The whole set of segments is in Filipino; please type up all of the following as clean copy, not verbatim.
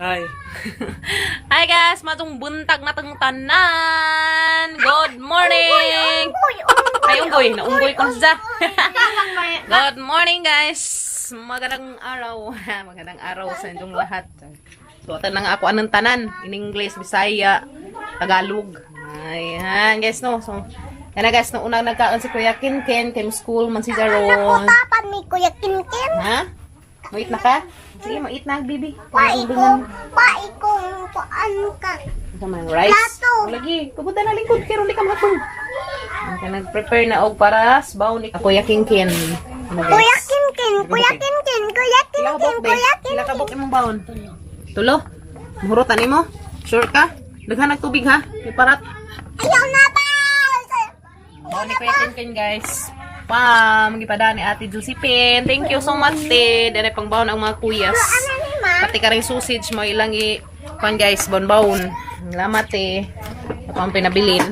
Hi. Hi guys, matong buntag na tong tanan. Good morning. Ay, unggoy. Naunggoy ko sa. Good morning guys. Magandang araw. Magandang araw sa inyong lahat. So, atan lang ako anong tanan. In English, Bisaya, Tagalog. Ayan guys, no. So, yan na guys, nung unang nagkaon si Kuya Kinkin, kay school man si Jaron. Tapan ni Kuya Kinkin. Ha? Mait na ka? Sige, mait na, bibi. Paano ka? Sama ng rice. Plato. Lagi, kabuta na lingkod. Kaya di ka makapun. Okay, nag-prepare na og para sa baon ni Kuya Kinkin. Ano, guys? Kuya Kinkin, Kuya Kinkin, Kuya Sila Kinkin, kabok, be. Kuya Sila kabok Kinkin. imong baon. Tulo? Muhurotan mo? Sure ka? Daghan ng tubig ha? Iparat. Ayaw na ba? Baon ni Kuya Kinkin guys. Magipada ni Ate Josephine. Thank you so much, Ted. Dere pang baon ang mga kuyas. Ano ni ma? Pati ka rin sausage mo ilang pan guys, baon. Salamat eh. Ito ang pinabilin.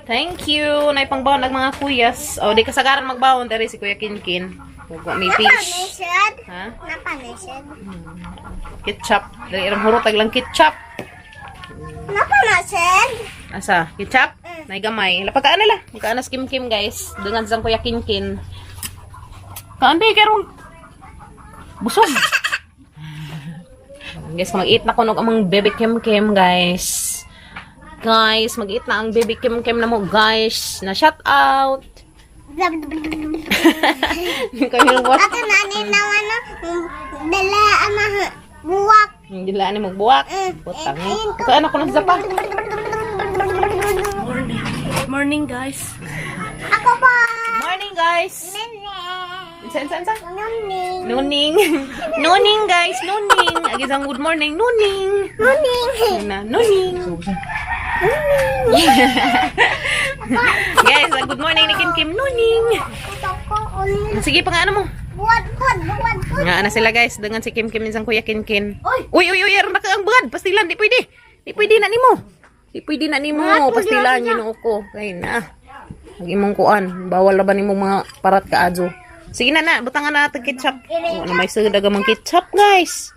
Thank you. Naipang baon ang mga kuyas. O, di kasagaran magbaon. Dari si Kuya Kinkin. Huwag may fish. Napanisod? Ha? Napanisod? Ketchup. Dari irang hurot lang ketchup. Napanisod? Asa? Ketchup? Nay gamay. Lapagaan nila. Magkaan na Kim guys. Dengan sang Kuya Kinkin. Kaanday karong busog. Guys, mag-eat na ko ng amang baby Kim guys. Guys, mag-eat na ang baby Kim na mo guys. Na shout out. What? Ato nanin na ano, dala ama buwak. Hindi lang ni magbuwak. Putang. Ito anak ko na sa pa. Morning guys. Ako po. Morning guys. Nene. San. Nuning. Nuning. Nuning guys, nuning. Agi sang good morning, nuning. Nuning. Na, nuning. Guys, good morning ni Kim, nuning. Sige pa nga ano mo. Buwad. Nga na sila guys, dengan si Kim isang Kuya Kinkin. Uy, aron na ka ang bugad. Pastilan, di pwede. Di pwede na nimo. Di pwede na nimo. Pastilan ginoo ko. Kay na. Lagi mong kuan. Bawal na ba nimo mga parat ka adjo. Sige na, butangan na natin ketchup. Ano may sudaga mang ketchup, guys.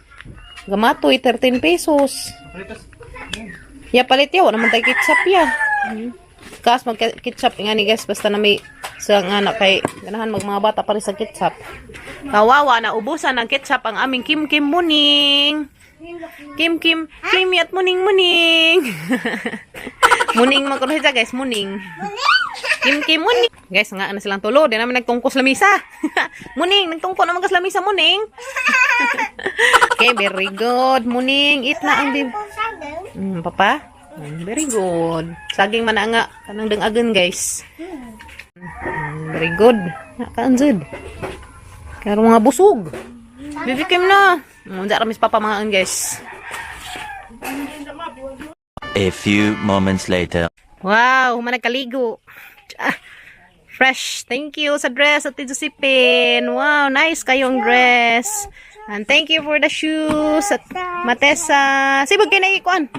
Gamatoy, 13 pesos. Ya, palit yaw. Naman tayo ketchup, ya. Kas, mag-ketchup nga ni guys. Basta na may sang anak kay ganahan mga bata pa rin sa ketchup. Kawawa na ubusan ng ketchup ang aming Kim Muning. Kim at Muning. Muning magkuno siya guys, Muning. Kim Muning. Guys, nga na silang tulo. Di namin nagtungkos lamisa. Muning, nagtungko naman kas lamisa, Muning. Okay, very good. Muning, eat na ang bib. Papa? Very good. Saging man nga. Kanang dengagan, guys. Very good. Nakaanjud. Kaya mga busog. Bibikim na. Hindi ramis papa mga an, guys. A few moments later. Wow, managkaligo. Fresh. Thank you sa dress at Josephine. Wow, nice kayong dress. And thank you for the shoes at Matesa. Sibog kayo nakikuan.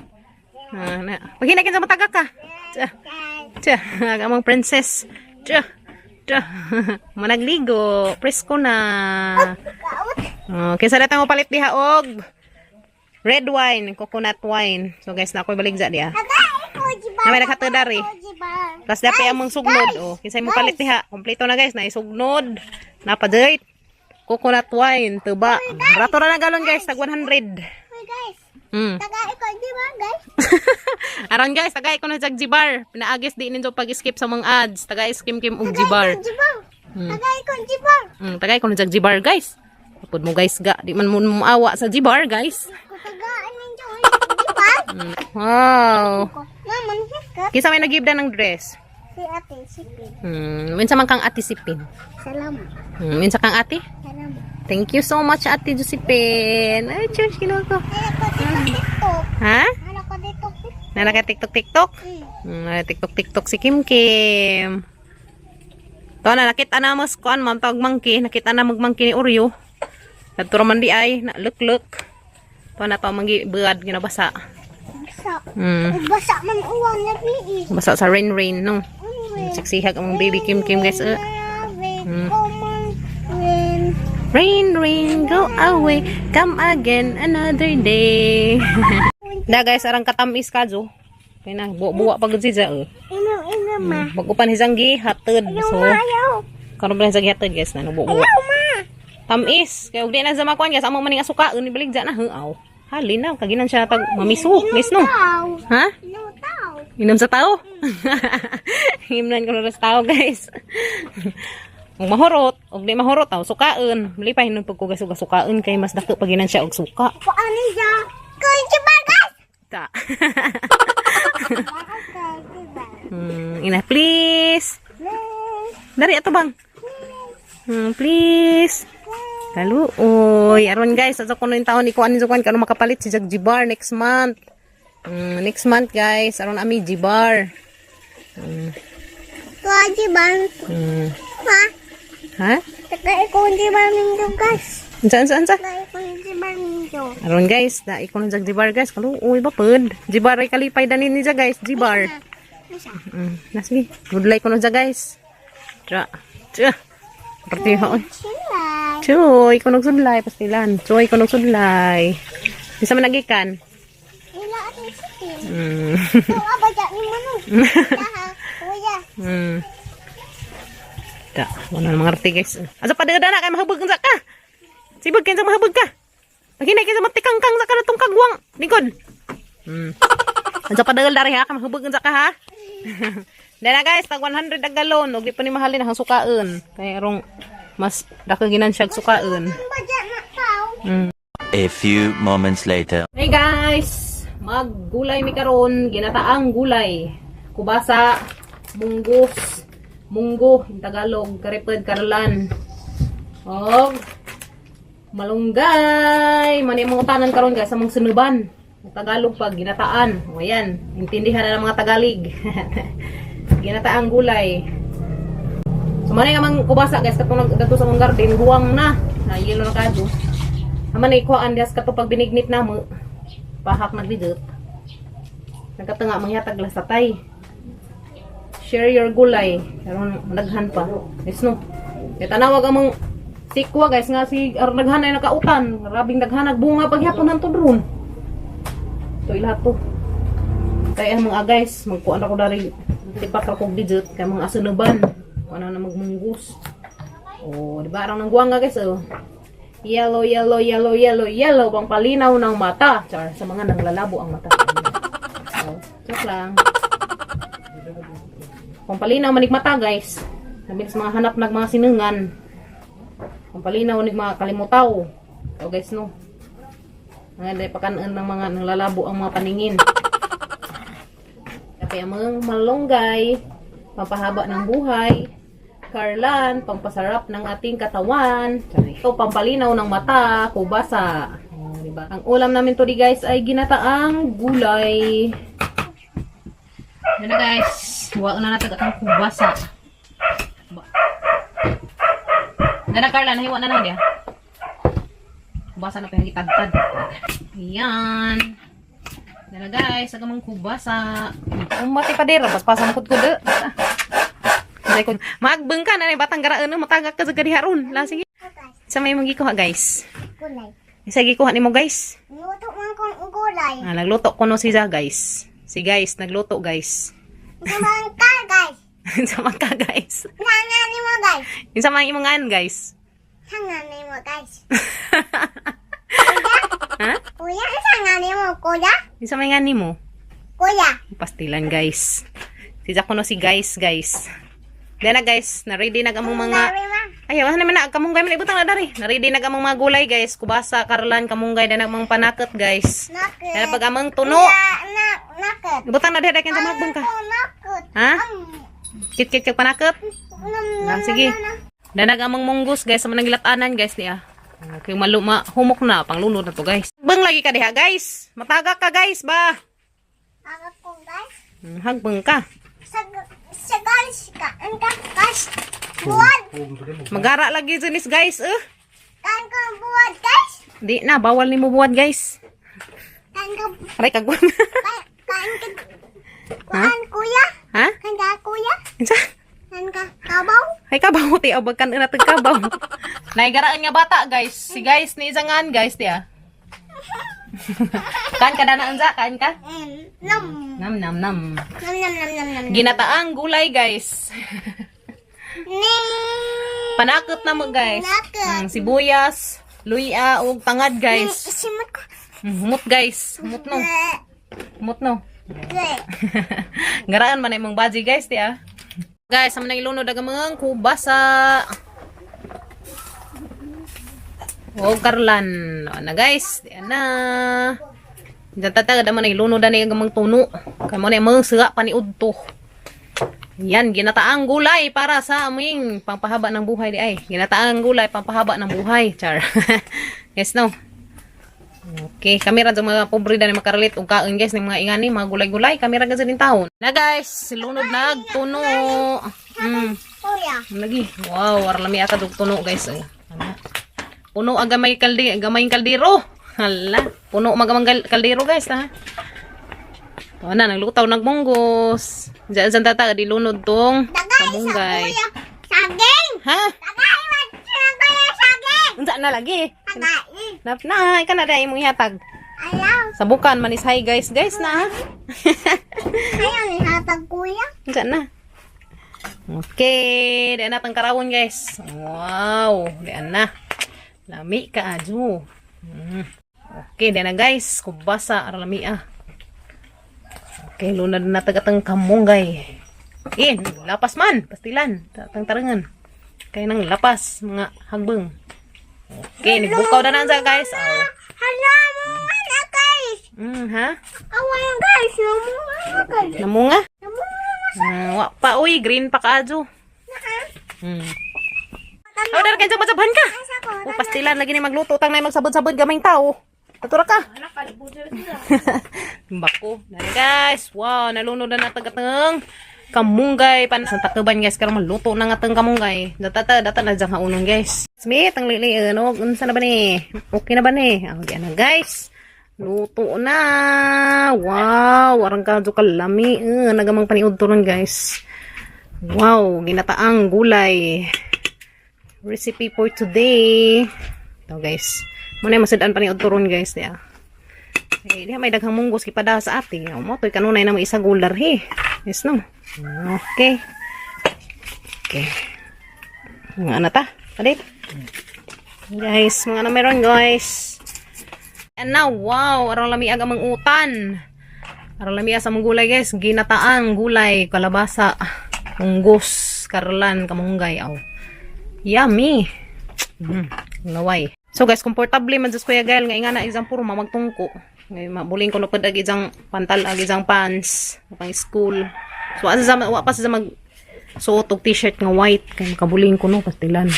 Pag hinakin sa mataga ka. Amang princess. Managligo. Presko na. Okay, sa datang mo palit diha og red wine, coconut wine. So guys, na ako'y baligza diha. Na may nakatadari. Tapos dapat amang sugnod. O, kinsay mo palit diha. Kompleto na guys, na isugnod. Napadait. Coconut wine, tuba. Rato na galon guys, tag 100. Guys, Mm. tagay ko di ba guys? Aron guys, tagay ko na jag jibar. Pinaagis di ninyo pag-skip sa mga ads. Tagay Kim og jibar. Tagay ko jibar. Tagay ko na jag jibar guys. Tapod mo guys ga, di man mo maawa sa jibar guys. Tagaan ninyo jibar. Wow. Naman hika. Kisa may nagibda ng dress. Si Ate Sipin. Minsa man kang Ate Sipin. Salamat. Minsa kang ate. Salamat. Thank you so much Ate Josephine. Ay, cheers kinuha ko. Ano ko dito TikTok? Ha? Ano ko dito TikTok? Nalaka TikTok? TikTok si Kim. To na nakita na mo kuan man tawag monkey, nakita na magmonkey ni Oreo. Kadto man di ay na look. To na to mangi buad ginabasa. Basa. Basa man uwan na biis. Basa sa rain no. Siksihag ang baby Kim guys. Common Rain, rain, go away. Come again another day. Na guys, arang katamis ka, Jo. Kaya na, buwa pagod si Ja. Bagupan hizang gihatid. So, karon ba hizang gihatid guys na buwa. Tamis. Kaya ugdi na sa makuan guys, amo maning asuka, ibalik dyan na. Aw. Halin na, kaginan siya tag mamiso. Miss no? Ha? Inom sa tao? Himnan ko na sa tao guys. Kung mahurot, og di mahurot aw sukaon. Malipay nun pagkugas og sukaon kay mas dako paginan siya og suka. Paano siya? Kung si Bagas! Ta. Ina please. Dari ato bang? Please. Kaluoy. Aron guys, sa kuno yung taon ni kuan ni Zukan kano makapalit si Jagjibar next month. Next month guys, aron ami Jibar. Kung si Bang. Ha? Ha? Takay kung si Bang Minjo, guys. Saan? Takay kung si Bang Minjo. Aron guys, da ikon ng Jibar guys. Kaluoy ba pud? Jibar ay kalipay danin ni guys, Jibar. Na sige, good luck ko na guys. Tra. Perti ha. Sila. Choy, ikaw nagsudlay pastilan. Choy, ikaw nagsudlay. Bisa man nagikan. Ila ating sitin. So, abadya ni Manu. Kuya. Da, wala namang arti guys. Asa pa daga na kay mahabag sa ka. Sibag kay sa mahabag ka. Maginay kay sa matikangkang sa kanatong kagwang. Likod. Asa pa daga dari ha kay mahabag sa ka ha. Dala guys, tag 100 ang galon, og di pa ni mahalin ang sukaon. Kay arong mas dakaginan siya sukaon. Abadya na tao. A few moments later. Hey guys, maggulay mi karon, ginataang gulay. Kubasa, munggos, munggo, in Tagalog, karipod, karolan. Og malunggay, mani mga utanan karon guys sa mga sunuban. Sa Tagalog pag ginataan. O yan, intindihan na ng mga Tagalig. Ginataang gulay. So manay nga mang kubasa guys katong nagdato sa mong garden, buwang na. Na yelo na kadto. Aman ay kuan dias kato pag binignit na mo. Pahak nagbidot. Nagkatanga manghatag la sa tay. Share your gulay. Karon naghan pa. Yes no. Kaya tanawag among sikwa guys nga si naghan ay nakautan. Rabing daghan nagbunga paghapon hantud ron. To ilahat to. Kaya mga guys, magkuan ako dari tipak ra kog digit kay mga asunuban. Ano na magmunggos. Oh, di ba arang nangguang nga guys oh. Yellow, yellow, yellow, yellow, yellow pang palinaw ng mata. Char, sa mga nanglalabo ang mata. Oh, check lang. Pang palinaw manig mata guys. Sabi sa mga hanap nag mga sinungan. Pang palinaw nig mga kalimutaw. Oh guys no. Nga dahil pakanaan ng mga nanglalabo ang mga paningin. Kaya mga malunggay, pampahaba ng buhay, karlan, pampasarap ng ating katawan, ito pampalinaw ng mata, kubasa. Diba? Ang ulam namin to di guys ay ginataang gulay. Yan na guys, huwag na natin ang kubasa. Yan na karlan, hiwa na lang diya. Kubasa na pa yung itagtad. Ayan. Yan na guys, agamang kubasa. Umati pa dira, paspasan ko kuda. Magbeng ka na ni batang garaan matagak ka sa gadiharon. La sige. Sa may magikuha guys. Gulay. Isa gikuha nimo guys. Luto man kong gulay. Nagluto ko no siya guys. Si guys nagluto guys. Naman ka, guys. Sama ka guys. Sangan mo, guys. Isa man imong ngan guys. Sangan mo, guys. Ha? Kuya, sangan mo, kuya. Isa man ngan nimo. Kuya. Pastilan guys. Si Jack no si guys. Dahil na guys, na-ready na gamong mga... Ayaw, naman na, kamunggay man ibutang na dari. Na-ready na gamong mga gulay guys. Kubasa, karolan, kamunggay, na mga panakot guys. Nakit. Dahil pag amang tuno. Nakit. Ibutang na dahil, kaya sa magbang ka. Nakit. Ha? Kit panakot? Ah, sige. Dahil nagamang munggos guys, sa managilatanan guys niya. Okay, humok na, panglunod na to guys. Bang lagi ka diha guys. Matagak ka guys ba? Agad po, guys. Hagbang ka. Sa guys ka. Ang kakas. Buwan. Magara lagi sinis guys Kan ka buwan, guys. Di na, bawal ni mo buwad guys. Kan ka... Aray kagwan. Kan ka... Kuan, kuya. Ha? Kan ka, kuya. Insa? Kan Kan ka, kabaw? Ay kabaw ti abagkan na tag kabaw. Naigaraan nga bata guys. Si guys ni isangan guys dia. Kan kada na unsa kain ka? Nam. Nam nam nam. Nam, nam, nam, nam, nam. Ginataang gulay guys. Ning. Panakot na mo guys. Panakot. Sibuyas, luya ug tangad guys. Simot ko. Humot guys. Humot no. Humot no. Garaan man imong baji guys dia. Guys, sama nang ilunod ang mga kubasa. O karlan. Na guys, di na. Diyan tatagad naman ang ilunod na yung mga tuno. Kaya mo na yung mga siga paniud to. Yan, ginataang gulay para sa aming pampahaba ng buhay di ay. Ginataang gulay, pampahaba ng buhay. Char. Yes, no? Okay, kami ra sa mga pobre na makaralit ug kaon guys ng mga ingani, mga gulay-gulay, kami ra sa din taon. Na guys, silunod nagtuno. Kuya. Lagi. Wow, war lami ata dug tuno guys. Ano? Puno aga may gamay kaldero. Hala, puno magamang kaldero guys ha. Tuwa na, naglutaw nagmunggos. Diyan tata dilunod tong kamunggay. Kuya. Saging. Ha? Tagay, kuya, saging. Unsa na lagi? Tagay. Napna, ka na dai imong ihatag. Ayaw. Sabukan manis hay guys na. Ayaw ni hatag kuya. Unsa na? Okay, diyan natang karawon guys. Wow, diyan na. Lami ka aju. Okay, diyan na guys. Kubasa ara lami ah. Okay, lunad na tagatang kamunggay. Lapas man, pastilan, tatang tarangan. Kaya nang lapas mga hagbeng. Okay, nagbukaw na sa guys. Oh. Hala mo na guys. Ha? Awan guys, namunga guys. Namunga? Namunga. Wa pa uy, green pa kaadyo. Oh, dar kan sabad-sabhan ka. Oh, pastilan lagi ni magluto tang nay magsabod-sabod gamay tao. Tatura ka. Bako. Dali guys. Wow, nalunod na tagatang kamunggay pan sa takaban guys karon maluto na nga tang kamunggay. Data na jang haunon guys. Smith ang lili ano unsa na ba ni? Okay na ba ni? Oh, di na guys. Luto na. Wow, arang kadto kalami. Nagamang paniud turon guys. Wow, ginataang gulay. Recipe for today. Ito guys. Muna masidaan paniud turon guys ya. Eh, diha may daghang munggos kipada sa ati. Mo toy kanunay na may isa gular he. Yes no. Okay. Okay. Mga ano ta? Palit. Guys, mga ano meron guys. And now, wow, arang lami aga mang utan. Arang lami sa mga gulay guys, ginataang gulay, kalabasa, munggos, karlan, kamunggay, aw. Yummy. Laway. So guys, komportable man jud kuya Gael nga ingana isang puro mamagtungko. Ngay mabuling ko no pud ag isang pantal ag isang pants pang school. So asa wa pa sa mag suot og t-shirt nga white kay makabuling ko no pastilan.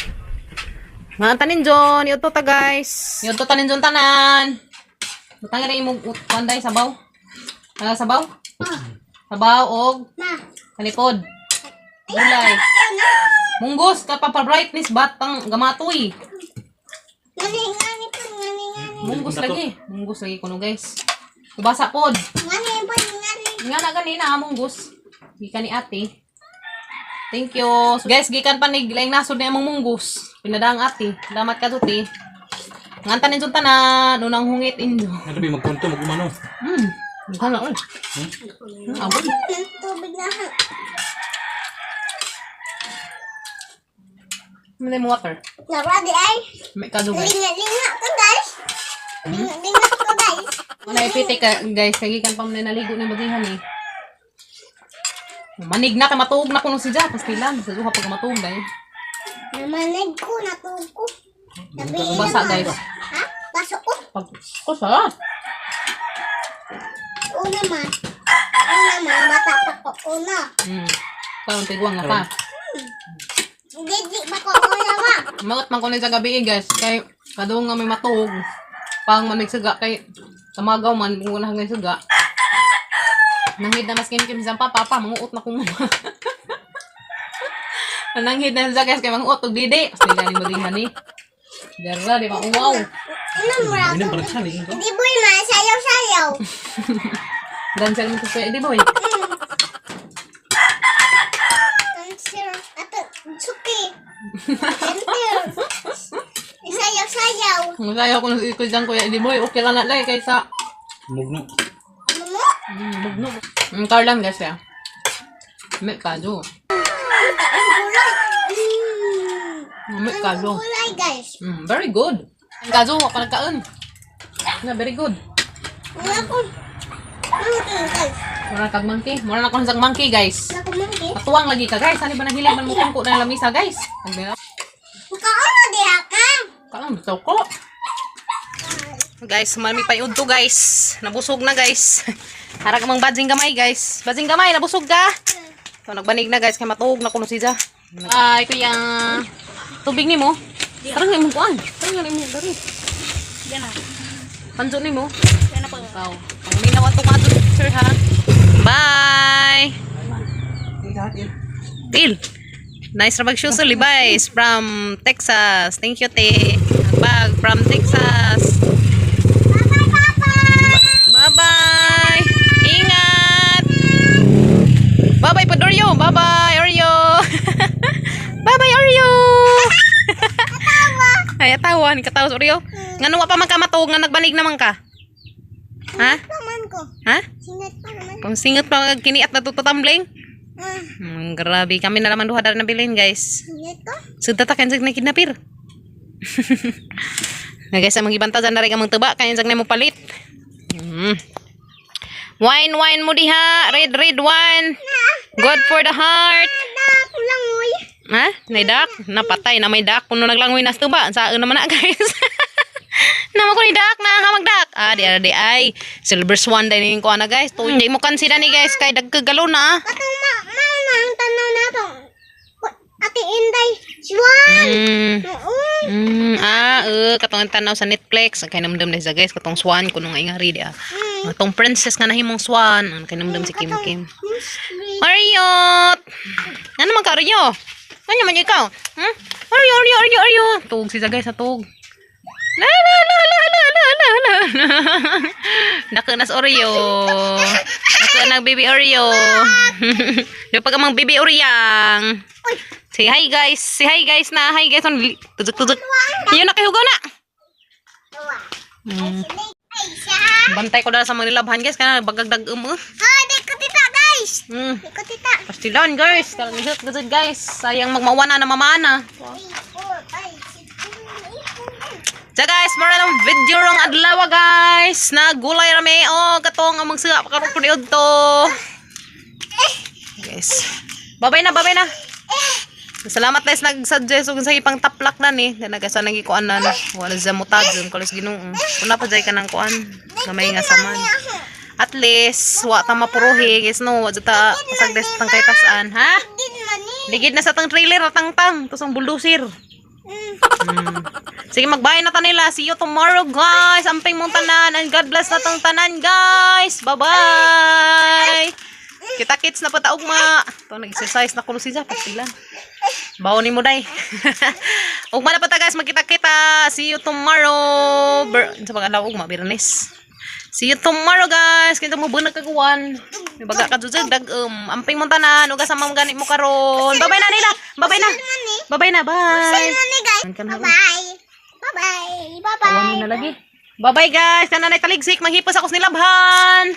Nga tanin John, yuto ta guys. Yuto tanin John tanan. Butang ra imong panday sabaw. Sabaw? Sabaw og kanipod. Gulay. Munggos ka pa brightness batang gamatoy. Ngani po. Munggos lagi. Munggos lagi kuno guys. Kubasa pod. Ngani po, ngani. Nga na ganina munggos. Gikan ni ate. Thank you. So, guys, gikan pa ni laing nasod ni among munggos. Pinadaang ate. Salamat ka tuti. Nganta ni junta na nunang hungit inyo. Ano ba magpunto magumano? Kana oi. Abot. Tubig na. Muna mo water. Nabra di ay. May kado guys. Linga ko guys. Linga ko guys. Ano ipiti ka guys, kagikan pa muna naligo ni badihan eh. Manig na ka matuog na kuno si Ja, pastilan sa duha pag matuog dai. Namanig ko na ko. Basa guys. Ha? Pasok ko. Pag ko sa. Una man. Bata pa ko. Una. Karon tiguang nga pa. Hindi ba ko una ma? Mangot man ko ni sa gabi guys, kay kadung nga may matuog. Pang manigsaga kay tamagaw man kung na hanggang suga. Nanghid na mas kim sa papa, manguot na ko mo. Nanghid na sa guys kay manguot og didi. Sila ni madihan ni. Dara di ba wow. Ano mo? Di boy ma sayaw. Dan sa mo sa di boy. Masaya ko nung ikot dyan, Kuya Ediboy. Okay lang natin kaysa... Mugno. Bugno. Karlan guys ya. May kado. May kado. Gulay, guys. Very good. Ang kado, palagkaan. Na, very good. Wala ko. Guys. Mura kag monkey. Mura na ko sa monkey guys. Wala ko monkey. Patuwang lagi ka guys. Ano ba nahilang man mo kung na lamisa guys? Ang dira. Kaano diha ka? Kaang bitaw ko. Guys, marami pa yung to guys. Nabusog na guys. Harag amang badjing gamay guys. Badjing gamay, nabusog ka. So, nagbanig na guys. Kaya matuog na kuno siya. Ay, kuya. Tubig ni mo. Tarang nga mo kuan. Tarang nga mo. Dari. Yan na. Panjo ni mo. Yan na po. Ikaw. Ang minaw ato ka sir ha. Bye. Bill. Nice rabag shoes Levi's from Texas. Thank you, te. Bag from Texas. Bye-bye. Ingat. Bye-bye po, Oreo. Bye-bye, Oreo. Bye-bye, Oreo. Ay, atawa. Ni katawa sa Oreo. Nga nung pa man ka matog nga nagbanig naman ka. Ha? Naman ko. Ha? Sinat pa naman. Kung singot pa kiniat na tututambling. Grabe. Kami na naman duha na bilhin, guys. Sinat ko? Sudatakan sa na kinapir. Na guys, ang magibanta dyan na rin ang taba. Kaya dyan na mo palit. Wine mo diha. Red wine. Good for the heart. Dak lang uy. Ha? Naidak? Napatay na may dak. Kuno naglangoy nas tuba. Saan naman na guys. Nama ko ni dak na hamagdak. Di ay. Silver swan din ko na guys. To hindi mo kansira ni guys. Kay dagkagalo na. Katong ang tanaw na to. Ate Inday. Swan. Katong tanaw sa Netflix. Kay namdam na siya guys. Katong swan. Kuno nga ingari di Katong princess nga nahimong swan. Kay namdam si Kim Kim. Ariot! Ano naman ka, Aryo? Ano naman ikaw? Aryo. Tug siya guys, tug. La. Naka nas Oreo. Naka nag baby Oreo. Yo pag amang baby Oreang. Say hi guys. Say hi guys na. Hi guys. Tuzuk. Yun na kahugaw na. Ay, siya. Bantay ko dala sa mga nilabhan guys. Kana bagagdag Di ko tita, guys. Di ko tita. Pastilan guys. Kalang isot gazud guys. Sayang magmawana na mamana. 3, 4, 5, 6, 7, 8, 9. So guys, mura lang video rong adlaw guys. Nagulay rami katong among siga pakarong puniod to. Guys. Babay na. Salamat guys nag-suggest og sa ipang taplak na ni. Nagasa nagikuan na wala sa mutag kun kolos Ginoo. Una pa jay ka nang kuan. Gamay nga saman. At least wa ta mapuruhi guys no. Wa ta pasagdes tang kay tasan, ha? Din man ni. Ligid na sa tang trailer tang tusong bulldozer. Sige, magbahay na ta nila. See you tomorrow, guys. Amping mong tanan. And God bless na tong tanan, guys. Bye-bye. Kita-kits na pa ta ugma. Ito, nag-exercise na kulo siya. Pastilan. Bawo ni mo, day. Ugma na pa ta, guys. Magkita-kita. See you tomorrow. Sa pag-alaw, ugma. Birnes. See you tomorrow, guys. Kita mo bunag kagawan. Baga ka dudug. Amping mong tanan. Uga sa mga ganit mo karon. Bye-bye na nila. Bye-bye na. Bye-bye na. Bye. Sino ni guys? Bye-bye. Bye-bye. Bye-bye. Bye-bye guys. Nanay taligsik. Maghipos ako sa nilabhan.